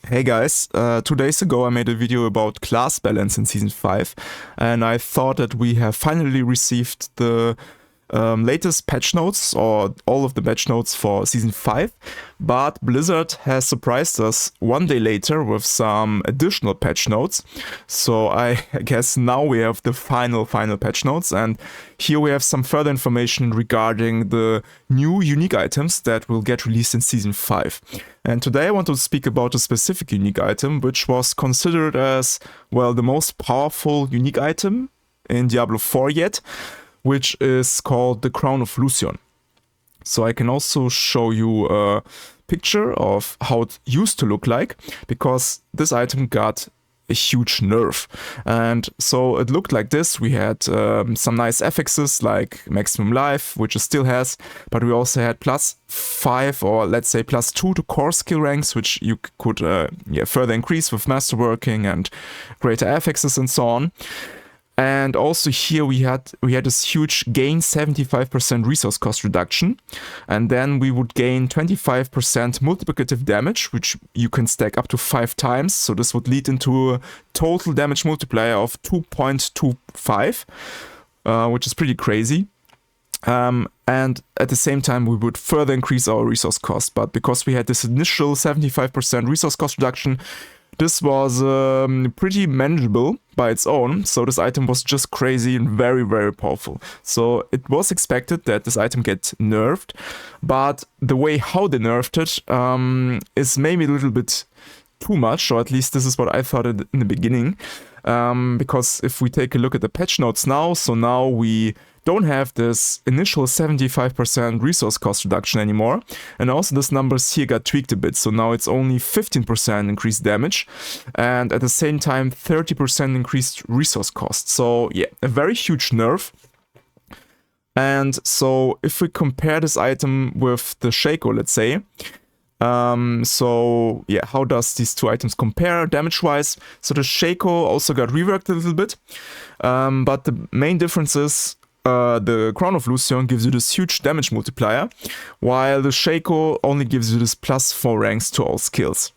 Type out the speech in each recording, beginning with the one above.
Hey guys, 2 days ago I made a video about class balance in Season 5, and I thought that we have finally received the latest patch notes, or all of the patch notes for Season 5, but Blizzard has surprised us one day later with some additional patch notes. So I guess now we have the final patch notes, and here we have some further information regarding the new unique items that will get released in Season 5. And today I want to speak about a specific unique item which was considered as, well, the most powerful unique item in Diablo 4 yet, which is called the Crown of Lucion. So I can also show you a picture of how it used to look like, because this item got a huge nerf. And so it looked like this. We had some nice affixes like maximum life, which it still has, but we also had +5 or let's say +2 to core skill ranks, which you could further increase with masterworking and greater affixes and so on. And also here we had this huge gain 75% resource cost reduction, and then we would gain 25% multiplicative damage, which you can stack up to 5 times. So this would lead into a total damage multiplier of 2.25, which is pretty crazy. And at the same time we would further increase our resource cost, but because we had this initial 75% resource cost reduction, this was pretty manageable by its own, so this item was just crazy and very, very powerful. So it was expected that this item gets nerfed, but the way how they nerfed it is maybe a little bit too much, or at least this is what I thought in the beginning. Because if we take a look at the patch notes now, so now we don't have this initial 75% resource cost reduction anymore, and also this numbers here got tweaked a bit, so now it's only 15% increased damage, and at the same time 30% increased resource cost. So yeah, a very huge nerf. And so if we compare this item with the Shako, let's say, so yeah, how does these two items compare damage-wise? So the Shako also got reworked a little bit, but the main difference is the Crown of Lucion gives you this huge damage multiplier, while the Shako only gives you this +4 ranks to all skills.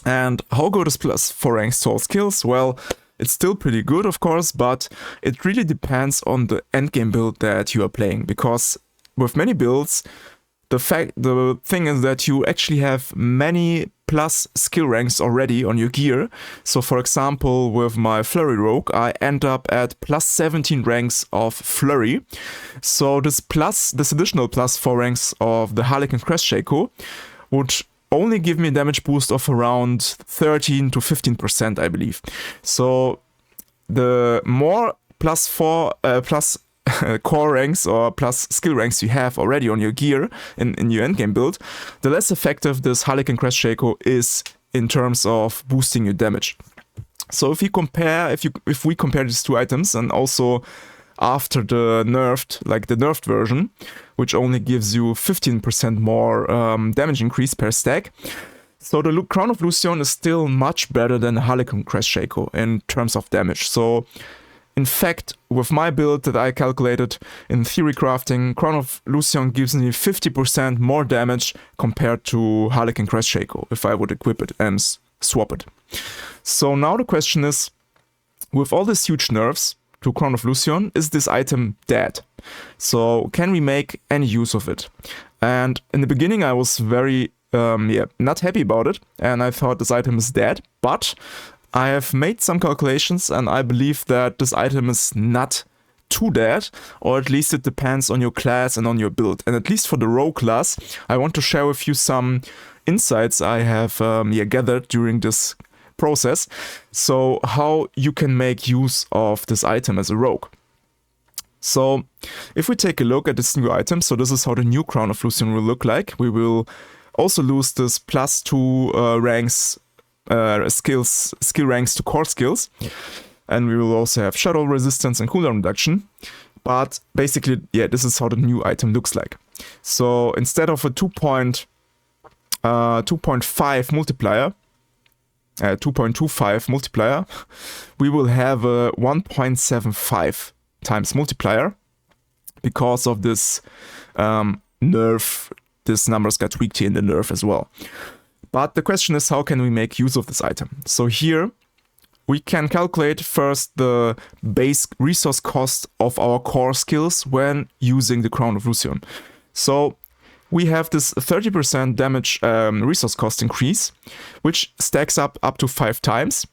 And how good is +4 ranks to all skills? Well, it's still pretty good, of course, but it really depends on the endgame build that you are playing, because with many builds, the thing is that you actually have many plus skill ranks already on your gear. So for example, with my Flurry Rogue, I end up at +17 ranks of Flurry. So this additional +4 ranks of the Harlequin Shako would only give me a damage boost of around 13 to 15%, I believe. So the more +4 core ranks or plus skill ranks you have already on your gear in your endgame build, the less effective this Harlequin Shako is in terms of boosting your damage. So if we compare these two items, and also after the nerfed version, which only gives you 15% more damage increase per stack, so the Crown of Lucion is still much better than the Harlequin Shako in terms of damage. So in fact, with my build that I calculated in theory crafting, Crown of Lucion gives me 50% more damage compared to Harlequin Shako if I would equip it and swap it. So now the question is, with all these huge nerfs to Crown of Lucion, is this item dead? So can we make any use of it? And in the beginning I was very not happy about it, and I thought this item is dead, but I have made some calculations and I believe that this item is not too dead, or at least it depends on your class and on your build. And at least for the Rogue class, I want to share with you some insights I have gathered during this process, so how you can make use of this item as a Rogue. So if we take a look at this new item, so this is how the new Crown of Lucion will look like. We will also lose this +2 ranks skill ranks to core skills, and we will also have shadow resistance and cooldown reduction. But basically, yeah, this is how the new item looks like. So instead of a 2.5 multiplier, 2.25 multiplier, we will have a 1.75 times multiplier, because of this nerf. This numbers got tweaked here in the nerf as well. But the question is, how can we make use of this item? So here we can calculate first the base resource cost of our core skills when using the Crown of Lucion. So we have this 30% damage resource cost increase, which stacks up to 5 times.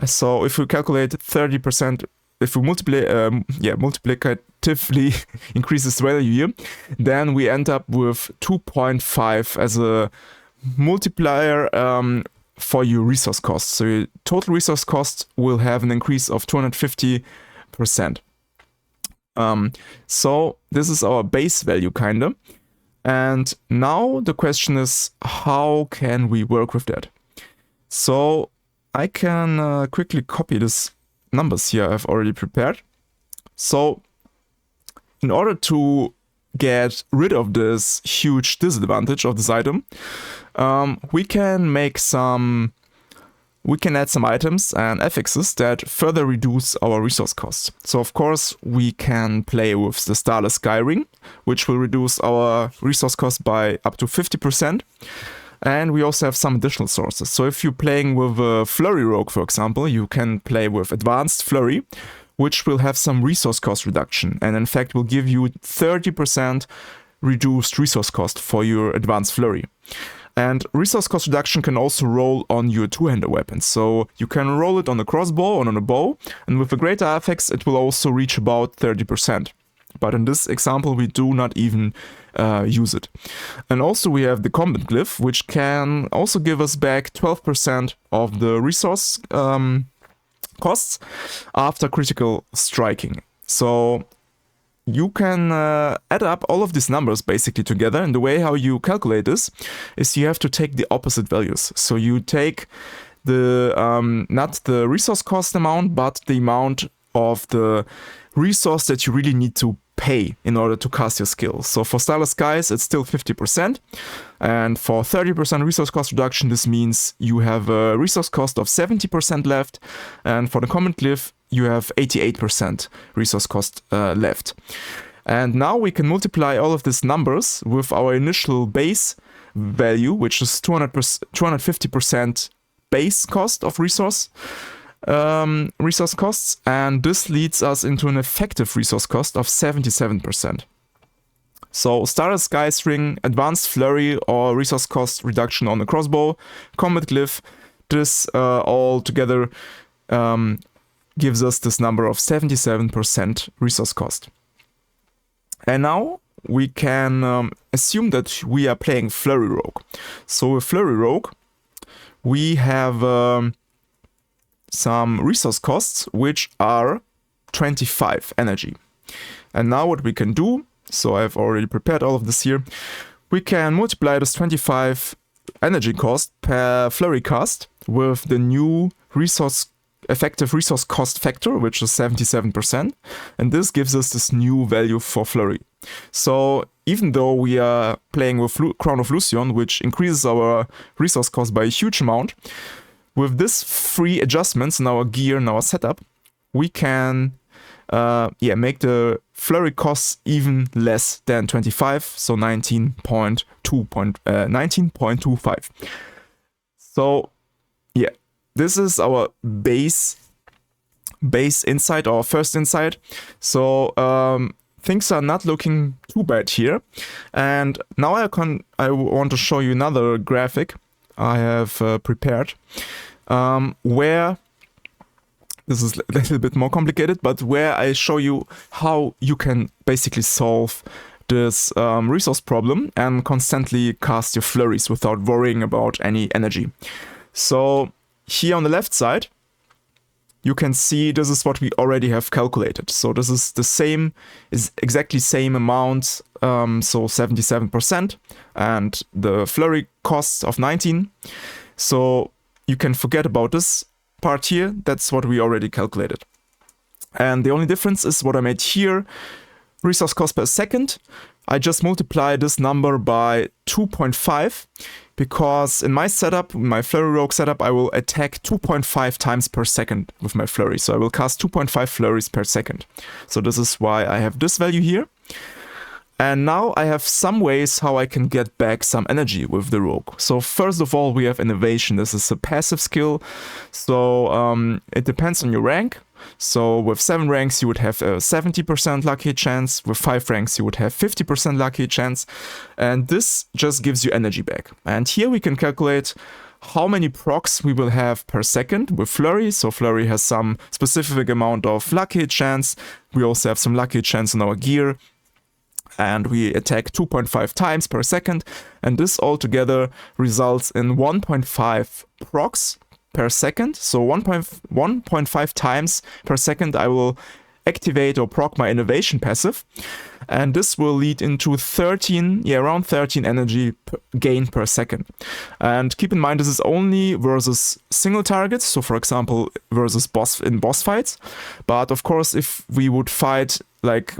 So if we calculate 30%, if we multiplicatively increase this value here, then we end up with 2.5 as a multiplier for your resource cost. So your total resource cost will have an increase of 250%. So this is our base value kinda. And now the question is, how can we work with that? So I can quickly copy these numbers here I've already prepared. So in order to get rid of this huge disadvantage of this item, we can add some items and affixes that further reduce our resource costs. So of course we can play with the Starless Sky Ring, which will reduce our resource cost by up to 50%. And we also have some additional sources. So if you're playing with a Flurry Rogue, for example, you can play with Advanced Flurry, which will have some resource cost reduction, and in fact will give you 30% reduced resource cost for your Advanced Flurry. And resource cost reduction can also roll on your two-hander weapons. So you can roll it on a crossbow or on a bow, and with a greater affix it will also reach about 30%. But in this example we do not even use it. And also we have the Combat Glyph, which can also give us back 12% of the resource costs after critical striking. So you can add up all of these numbers basically together, and the way how you calculate this is you have to take the opposite values. So you take the not the resource cost amount, but the amount of the resource that you really need to pay in order to cast your skill. So for Starless Skies it's still 50%, and for 30% resource cost reduction this means you have a resource cost of 70% left, and for the Combat Glyph you have 88% resource cost left. And now we can multiply all of these numbers with our initial base value, which is 250% base cost of resource costs, and this leads us into an effective resource cost of 77%. So Starless Skies Ring, Advanced Flurry or resource cost reduction on the crossbow, Combat Glyph, this all together gives us this number of 77% resource cost. And now we can assume that we are playing Flurry Rogue. So with Flurry Rogue we have some resource costs which are 25 energy. And now what we can do, so I've already prepared all of this here, we can multiply this 25 energy cost per flurry cast with the new effective resource cost factor, which is 77%, and this gives us this new value for flurry. So even though we are playing with Crown of Lucion, which increases our resource cost by a huge amount, with this free adjustments in our gear and our setup, we can make the flurry costs even less than 25, so 19.25. So yeah, this is our base insight, our first insight. So things are not looking too bad here. And now I want to show you another graphic I have prepared, where this is a little bit more complicated, but where I show you how you can basically solve this resource problem and constantly cast your flurries without worrying about any energy. So here on the left side, you can see this is what we already have calculated. So this is exactly same amount, so 77%, and the flurry costs of 19. So you can forget about this part here, that's what we already calculated. And the only difference is what I made here, resource cost per second. I just multiply this number by 2.5, because in my setup, my Flurry Rogue setup, I will attack 2.5 times per second with my flurry. So I will cast 2.5 flurries per second. So this is why I have this value here. And now I have some ways how I can get back some energy with the rogue. So first of all, we have innovation. This is a passive skill. So it depends on your rank. So with 7 ranks, you would have a 70% lucky chance. With 5 ranks, you would have 50% lucky chance. And this just gives you energy back. And here we can calculate how many procs we will have per second with Flurry. So Flurry has some specific amount of lucky chance. We also have some lucky chance in our gear. And we attack 2.5 times per second, and this altogether results in 1.5 procs per second. So 1.5 times per second I will activate or proc my innovation passive, and this will lead into around 13 energy gain per second. And keep in mind, this is only versus single targets, so for example versus boss fights. But of course, if we would fight like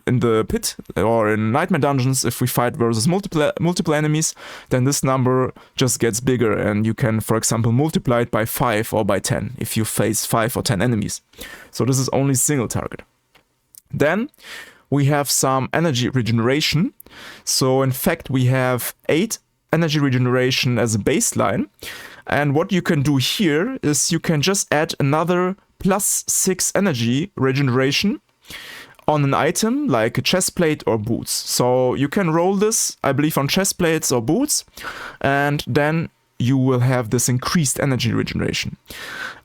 in the pit or in nightmare dungeons, if we fight versus multiple enemies, then this number just gets bigger, and you can, for example, multiply it by 5 or by 10 if you face 5 or 10 enemies. So this is only single target. Then we have some energy regeneration. So in fact, we have 8 energy regeneration as a baseline. And what you can do here is you can just add another +6 energy regeneration on an item like a chest plate or boots. So you can roll this, I believe, on chest plates or boots, and then you will have this increased energy regeneration.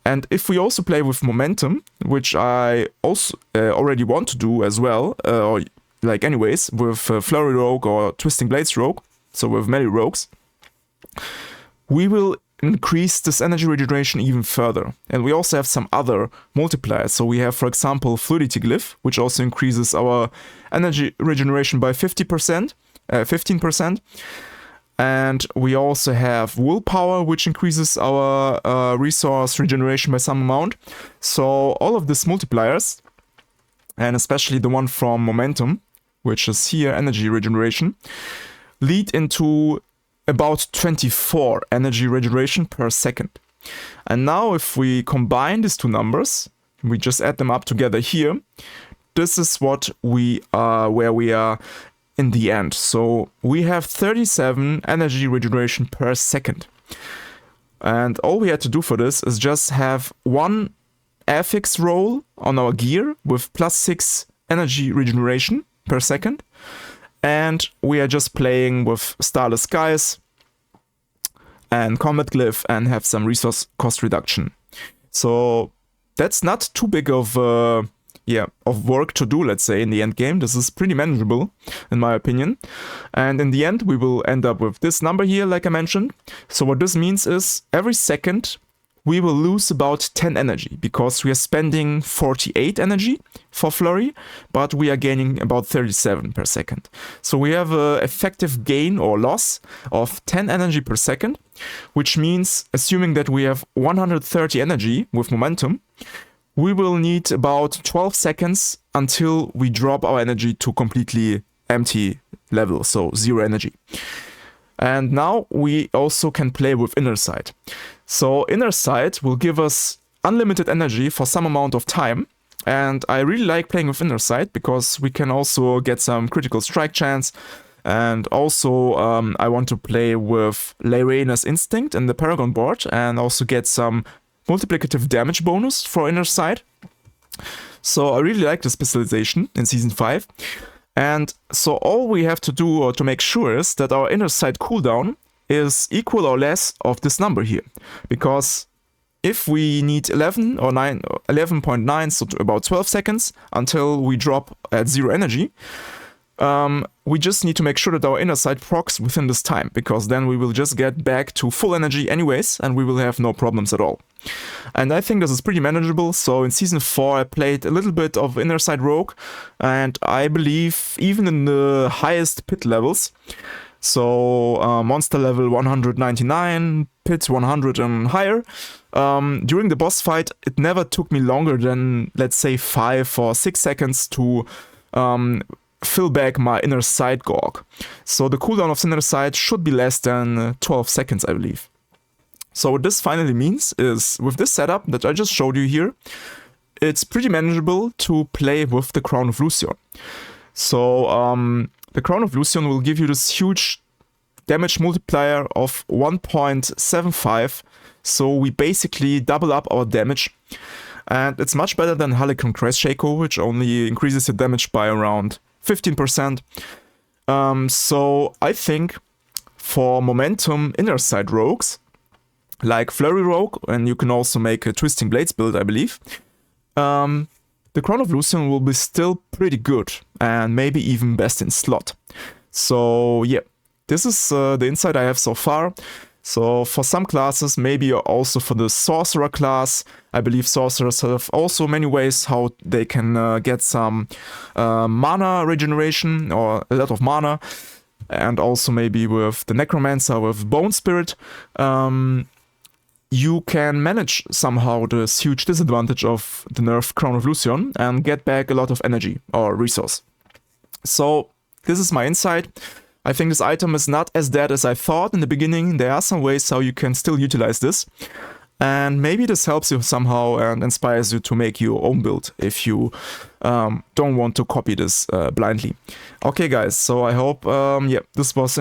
And if we also play with momentum, which I also already want to do as well, or like anyways, with Flurry Rogue or Twisting Blades Rogue, so with melee rogues, we will increase this energy regeneration even further. And we also have some other multipliers. So we have, for example, Fluidity Glyph, which also increases our energy regeneration by 15%. And we also have Willpower, which increases our resource regeneration by some amount. So all of these multipliers, and especially the one from Momentum, which is here, energy regeneration, lead into about 24 energy regeneration per second. And now if we combine these two numbers, we just add them up together here, this is what we are, where we are in the end. So we have 37 energy regeneration per second. And all we had to do for this is just have one affix roll on our gear with +6 energy regeneration per second. And we are just playing with Starless Skies and Combat Glyph and have some resource cost reduction. So that's not too big of work to do, let's say, in the end game. This is pretty manageable, in my opinion. And in the end, we will end up with this number here, like I mentioned. So what this means is every second we will lose about 10 energy, because we are spending 48 energy for Flurry, but we are gaining about 37 per second. So we have an effective gain or loss of 10 energy per second, which means, assuming that we have 130 energy with momentum, we will need about 12 seconds until we drop our energy to completely empty level, so 0 energy. And now we also can play with Inner Sight. So Inner Sight will give us unlimited energy for some amount of time. And I really like playing with Inner Sight because we can also get some critical strike chance. And also I want to play with Leirena's Instinct in the Paragon board and also get some multiplicative damage bonus for Inner Sight. So I really like the specialization in Season 5. And so all we have to do, or to make sure, is that our Inner Sight cooldown is equal or less of this number here. Because if we need 11.9, so about 12 seconds until we drop at 0 energy, we just need to make sure that our Inner Sight procs within this time, because then we will just get back to full energy anyways, and we will have no problems at all. And I think this is pretty manageable. So in Season 4 I played a little bit of Inner Sight Rogue, and I believe even in the highest pit levels, so monster level 199, pit 100 and higher, during the boss fight it never took me longer than, let's say, 5 or 6 seconds to fill back my Inner Sight Gorg. So the cooldown of Inner Sight should be less than 12 seconds, I believe. So what this finally means is, with this setup that I just showed you here, it's pretty manageable to play with the Crown of Lucion. So the Crown of Lucion will give you this huge damage multiplier of 1.75, so we basically double up our damage, and it's much better than Harlequin Shako, which only increases your damage by around 15%. So I think for momentum inner side rogues, like Flurry Rogue, and you can also make a Twisting Blades build, I believe, the Crown of Lucion will be still pretty good, and maybe even best in slot. So yeah, this is the insight I have so far. So for some classes, maybe also for the Sorcerer class, I believe Sorcerers have also many ways how they can get some mana regeneration, or a lot of mana, and also maybe with the Necromancer with Bone Spirit, you can manage somehow this huge disadvantage of the nerf Crown of Lucion and get back a lot of energy or resource. So this is my insight. I think this item is not as dead as I thought in the beginning. There are some ways how you can still utilize this. And maybe this helps you somehow and inspires you to make your own build if you don't want to copy this blindly. Okay guys, so I hope yeah, this was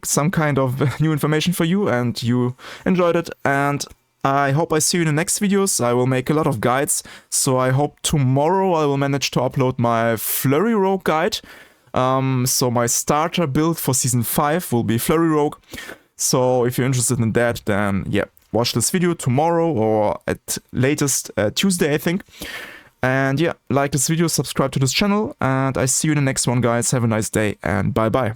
some kind of new information for you and you enjoyed it. And I hope I see you in the next videos. I will make a lot of guides. So I hope tomorrow I will manage to upload my Flurry Rogue guide. So my starter build for Season 5 will be Flurry Rogue. So if you're interested in that, then yeah, watch this video tomorrow or at latest Tuesday, I think. And yeah, like this video, subscribe to this channel, and I see you in the next one, guys. Have a nice day and bye bye.